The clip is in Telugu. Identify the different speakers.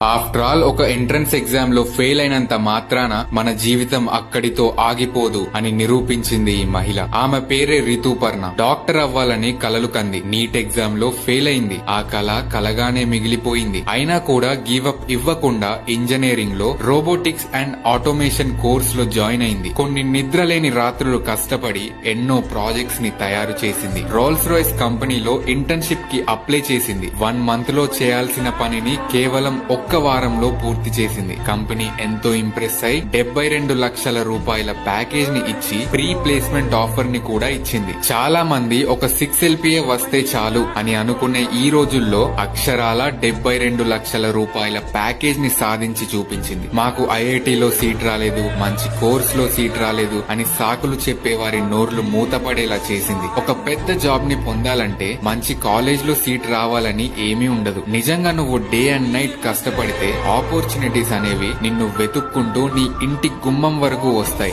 Speaker 1: ఆఫ్టర్ ఆల్ ఒక ఎంట్రన్స్ ఎగ్జామ్ లో ఫెయిల్ అయినంత మాత్రాన మన జీవితం అక్కడితో ఆగిపోదు అని నిరూపించింది ఈ మహిళ. ఆమె పేరే రితుపర్ణ. డాక్టర్ అవ్వాలని కలలు కంది. నీట్ ఎగ్జామ్ లో ఫెయిల్ అయింది. ఆ కల కలగానే మిగిలిపోయింది. అయినా కూడా గివ్ అప్ ఇవ్వకుండా ఇంజనీరింగ్ లో రోబోటిక్స్ అండ్ ఆటోమేషన్ కోర్స్ లో జాయిన్ అయింది. కొన్ని నిద్రలేని రాత్రులు కష్టపడి ఎన్నో ప్రాజెక్ట్స్ ని తయారు చేసింది. రోల్స్ రాయ్స్ కంపెనీలో ఇంటర్న్షిప్ కి అప్లై చేసింది. 1 మంత్ లో చేయాల్సిన పనిని కేవలం ఒక్క వారంలో పూర్తి చేసింది. కంపెనీ ఎంతో ఇంప్రెస్ అయి 72 లక్షల రూపాయల ప్యాకేజ్ ని ఇచ్చి ప్రీ ప్లేస్మెంట్ ఆఫర్ ని కూడా ఇచ్చింది. చాలా మంది ఒక 6 LPA వస్తే చాలు అని అనుకునే ఈ రోజుల్లో అక్షరాల 72 లక్షల రూపాయల ప్యాకేజ్ ని సాధించి చూపించింది. మాకు ఐఐటిలో సీట్ రాలేదు, మంచి కోర్స్ లో సీట్ రాలేదు అని సాకులు చెప్పేవారి నోర్లు మూతపడేలా చేసింది. ఒక పెద్ద జాబ్ ని పొందాలంటే మంచి కాలేజ్ లో సీట్ రావాలని ఏమీ ఉండదు. నిజంగా నువ్వు డే అండ్ నైట్ కష్టపడితే ఆపర్చునిటీస్ అనేవి నిన్ను వెతుక్కుంటూ నీ ఇంటి గుమ్మం వరకు వస్తాయి.